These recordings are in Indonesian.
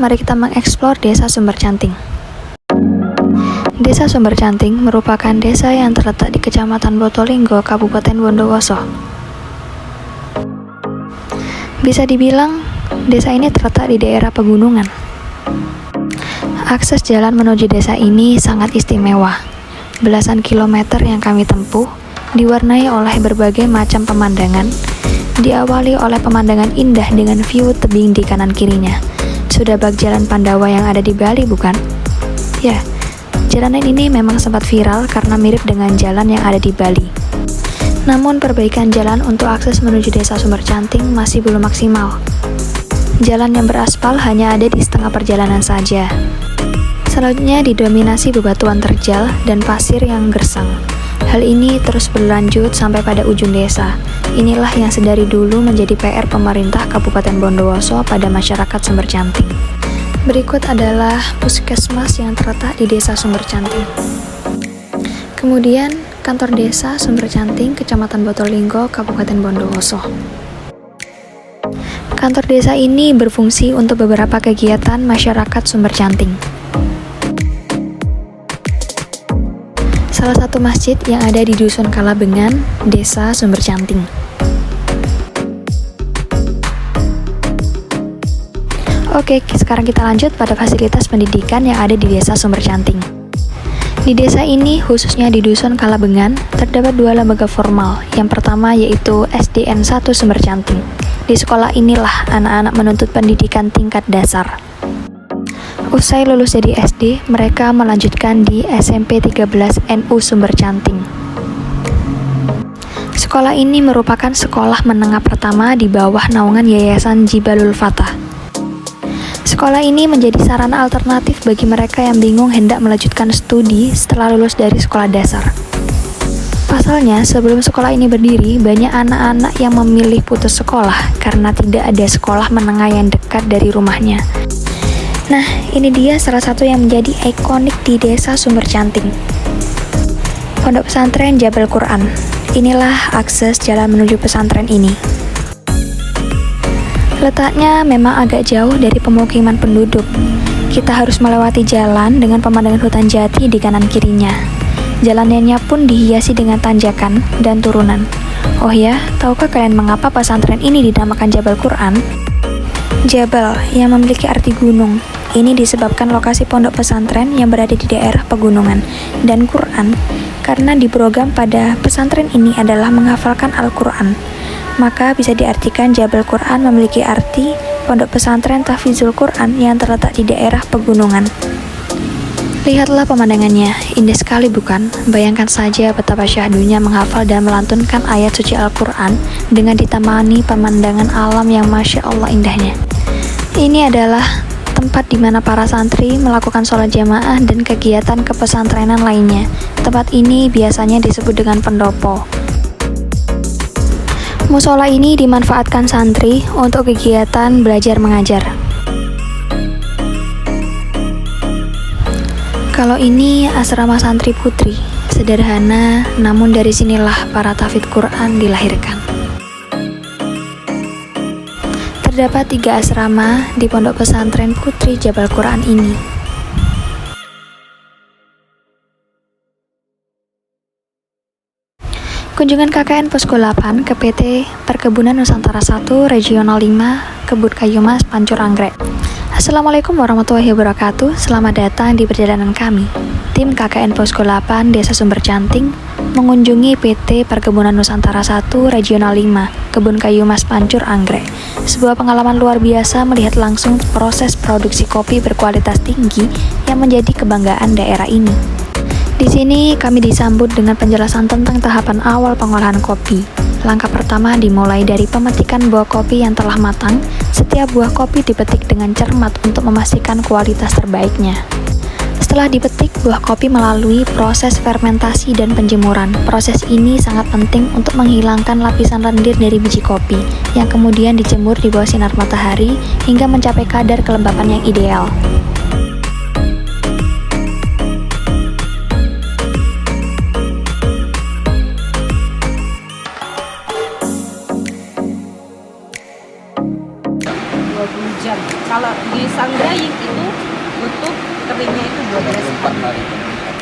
mari kita mengeksplor Desa Sumber Canting. Desa Sumber Canting merupakan desa yang terletak di Kecamatan Botolinggo, Kabupaten Bondowoso. Bisa dibilang, desa ini terletak di daerah pegunungan. Akses jalan menuju desa ini sangat istimewa. Belasan kilometer yang kami tempuh diwarnai oleh berbagai macam pemandangan, diawali oleh pemandangan indah dengan view tebing di kanan kirinya. Sudah bak jalan Pandawa yang ada di Bali, bukan? Ya, jalanan ini memang sempat viral karena mirip dengan jalan yang ada di Bali. Namun perbaikan jalan untuk akses menuju Desa Sumber Canting masih belum maksimal. Jalan yang beraspal hanya ada di setengah perjalanan saja. Selanjutnya didominasi bebatuan terjal dan pasir yang gersang. Hal ini terus berlanjut sampai pada ujung desa. Inilah yang sedari dulu menjadi PR pemerintah Kabupaten Bondowoso pada masyarakat Sumber Canting. Berikut adalah puskesmas yang terletak di Desa Sumber Canting. Kemudian, kantor Desa Sumber Canting, Kecamatan Botolinggo, Kabupaten Bondowoso. Kantor desa ini berfungsi untuk beberapa kegiatan masyarakat Sumber Canting. Salah satu masjid yang ada di Dusun Kalabengan, Desa Sumber Canting. Oke, sekarang kita lanjut pada fasilitas pendidikan yang ada di Desa Sumber Canting. Di desa ini, khususnya di Dusun Kalabengan, terdapat dua lembaga formal. Yang pertama yaitu SDN 1 Sumber Canting. Di sekolah inilah anak-anak menuntut pendidikan tingkat dasar. Usai lulus dari SD, mereka melanjutkan di SMP 13 NU Sumber Canting. Sekolah ini merupakan sekolah menengah pertama di bawah naungan Yayasan Jibalul Fatah. Sekolah ini menjadi sarana alternatif bagi mereka yang bingung hendak melanjutkan studi setelah lulus dari sekolah dasar. Pasalnya, sebelum sekolah ini berdiri, banyak anak-anak yang memilih putus sekolah karena tidak ada sekolah menengah yang dekat dari rumahnya. Nah, ini dia salah satu yang menjadi ikonik di Desa Sumber Canting. Pondok Pesantren Jabal Quran. Inilah akses jalan menuju pesantren ini. Letaknya memang agak jauh dari pemukiman penduduk. Kita harus melewati jalan dengan pemandangan hutan jati di kanan kirinya. Jalanannya pun dihiasi dengan tanjakan dan turunan. Oh ya, tahukah kalian mengapa pesantren ini dinamakan Jabal Quran? Jabal yang memiliki arti gunung. Ini disebabkan lokasi pondok pesantren yang berada di daerah pegunungan. Dan Quran, karena di program pada pesantren ini adalah menghafalkan Al-Quran. Maka bisa diartikan Jabal Quran memiliki arti pondok pesantren tahfizul Quran yang terletak di daerah pegunungan. Lihatlah pemandangannya, indah sekali bukan? Bayangkan saja betapa syahdunya menghafal dan melantunkan ayat suci Al-Quran dengan ditemani pemandangan alam yang Masya Allah indahnya. Ini adalah tempat di mana para santri melakukan sholat jamaah dan kegiatan kepesantrenan lainnya. Tempat ini biasanya disebut dengan pendopo. Musola ini dimanfaatkan santri untuk kegiatan belajar mengajar. Kalau ini asrama santri putri, sederhana, namun dari sinilah para tahfidz Quran dilahirkan. Terdapat 3 asrama di pondok pesantren putri Jabal Quran ini. Kunjungan KKN Posko 8 ke PT Perkebunan Nusantara 1 Regional 5 Kebun Kayu Mas Pancur Anggrek. Assalamualaikum warahmatullahi wabarakatuh. Selamat datang di perjalanan kami. Tim KKN Posko 8 Desa Sumber Canting mengunjungi PT Perkebunan Nusantara 1 Regional 5 Kebun Kayu Mas Pancur Anggrek. Sebuah pengalaman luar biasa melihat langsung proses produksi kopi berkualitas tinggi yang menjadi kebanggaan daerah ini. Di sini kami disambut dengan penjelasan tentang tahapan awal pengolahan kopi. Langkah pertama dimulai dari pemetikan buah kopi yang telah matang. Setiap buah kopi dipetik dengan cermat untuk memastikan kualitas terbaiknya. Setelah dipetik, buah kopi melalui proses fermentasi dan penjemuran. Proses ini sangat penting untuk menghilangkan lapisan lendir dari biji kopi, yang kemudian dijemur di bawah sinar matahari hingga mencapai kadar kelembapan yang ideal. Kalau di Sanggraing 24 hari.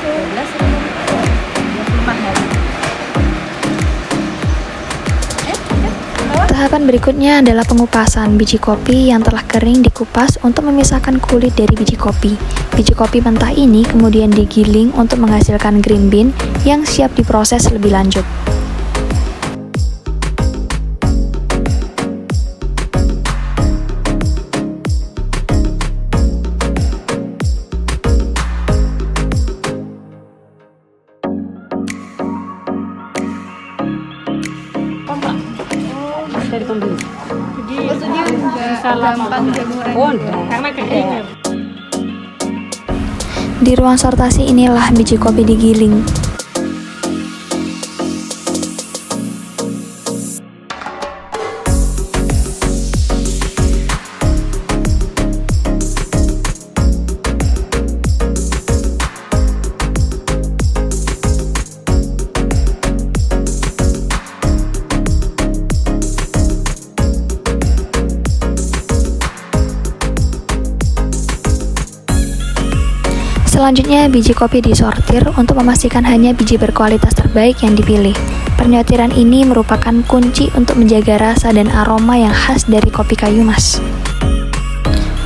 24 hari. Tahapan berikutnya adalah pengupasan biji kopi yang telah kering dikupas untuk memisahkan kulit dari biji kopi. Biji kopi mentah ini kemudian digiling untuk menghasilkan green bean yang siap diproses lebih lanjut. Dari pembeli. Jadi maksudnya enggak gampang jamuran. Oh, karena kekeringan. Di ruang sortasi inilah biji kopi digiling. Selanjutnya, biji kopi disortir untuk memastikan hanya biji berkualitas terbaik yang dipilih. Penyortiran ini merupakan kunci untuk menjaga rasa dan aroma yang khas dari kopi kayu mas.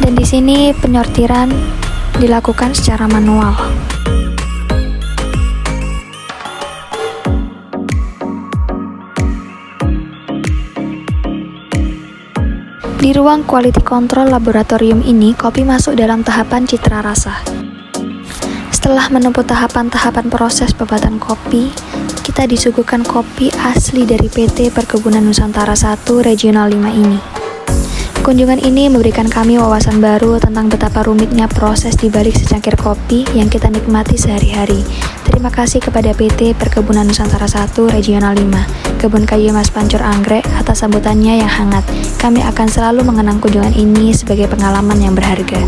Dan di sini penyortiran dilakukan secara manual. Di ruang quality control laboratorium ini, kopi masuk dalam tahapan citra rasa. Setelah menempuh tahapan-tahapan proses pembuatan kopi, kita disuguhkan kopi asli dari PT Perkebunan Nusantara 1 Regional 5 ini. Kunjungan ini memberikan kami wawasan baru tentang betapa rumitnya proses di balik secangkir kopi yang kita nikmati sehari-hari. Terima kasih kepada PT Perkebunan Nusantara 1 Regional 5, Kebun Kayu Mas Pancur Anggrek atas sambutannya yang hangat. Kami akan selalu mengenang kunjungan ini sebagai pengalaman yang berharga.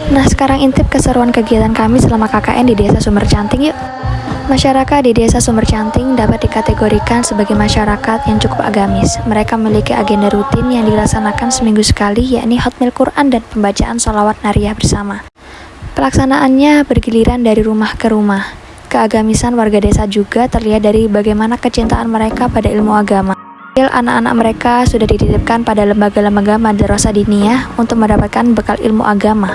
Nah, sekarang intip keseruan kegiatan kami selama KKN di Desa Sumber Canting yuk. Masyarakat di Desa Sumber Canting dapat dikategorikan sebagai masyarakat yang cukup agamis. Mereka memiliki agenda rutin yang dilaksanakan seminggu sekali, yakni Hotmil Quran dan pembacaan sholawat nariyah bersama. Pelaksanaannya bergiliran dari rumah ke rumah. Keagamisan warga desa juga terlihat dari bagaimana kecintaan mereka pada ilmu agama. Anak-anak mereka sudah dititipkan pada lembaga-lembaga madrasah diniyah untuk mendapatkan bekal ilmu agama.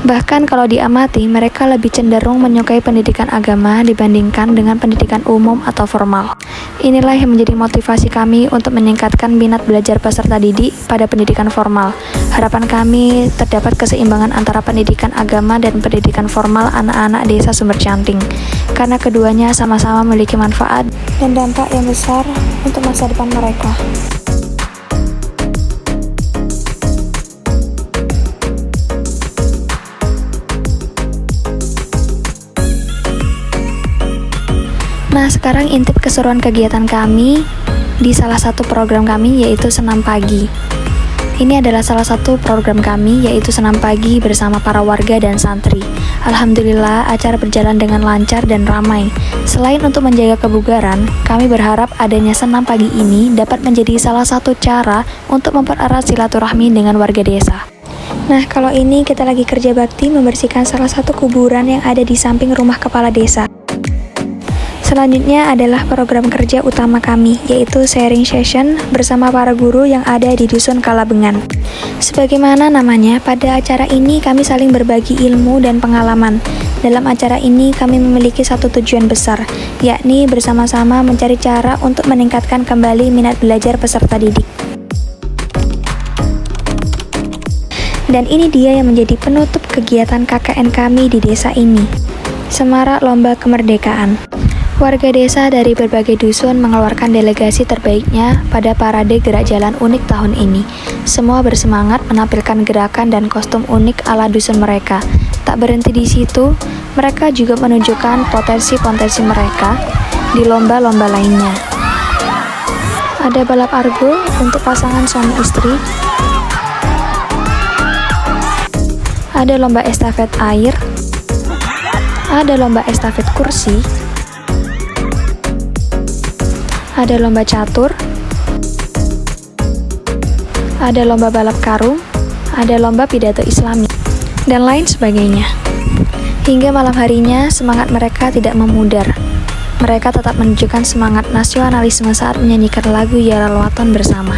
Bahkan kalau diamati, mereka lebih cenderung menyukai pendidikan agama dibandingkan dengan pendidikan umum atau formal. Inilah yang menjadi motivasi kami untuk meningkatkan minat belajar peserta didik pada pendidikan formal. Harapan kami terdapat keseimbangan antara pendidikan agama dan pendidikan formal anak-anak Desa Sumber Canting, karena keduanya sama-sama memiliki manfaat dan dampak yang besar untuk masa depan mereka. Nah, sekarang intip keseruan kegiatan kami di salah satu program kami, yaitu Senam Pagi. Ini adalah salah satu program kami, yaitu senam pagi bersama para warga dan santri. Alhamdulillah, acara berjalan dengan lancar dan ramai. Selain untuk menjaga kebugaran, kami berharap adanya senam pagi ini dapat menjadi salah satu cara untuk mempererat silaturahmi dengan warga desa. Nah, kalau ini kita lagi kerja bakti membersihkan salah satu kuburan yang ada di samping rumah kepala desa. Selanjutnya adalah program kerja utama kami, yaitu sharing session bersama para guru yang ada di Dusun Kalabengan. Sebagaimana namanya, pada acara ini kami saling berbagi ilmu dan pengalaman. Dalam acara ini kami memiliki satu tujuan besar, yakni bersama-sama mencari cara untuk meningkatkan kembali minat belajar peserta didik. Dan ini dia yang menjadi penutup kegiatan KKN kami di desa ini. Semarak Lomba Kemerdekaan. Warga desa dari berbagai dusun mengeluarkan delegasi terbaiknya pada parade gerak jalan unik tahun ini. Semua bersemangat menampilkan gerakan dan kostum unik ala dusun mereka. Tak berhenti di situ, mereka juga menunjukkan potensi-potensi mereka di lomba-lomba lainnya. Ada balap argo untuk pasangan suami istri. Ada lomba estafet air. Ada lomba estafet kursi. Ada lomba catur, ada lomba balap karung, ada lomba pidato Islami, dan lain sebagainya. Hingga malam harinya, semangat mereka tidak memudar. Mereka tetap menunjukkan semangat nasionalisme saat menyanyikan lagu Ya Lal Waton bersama.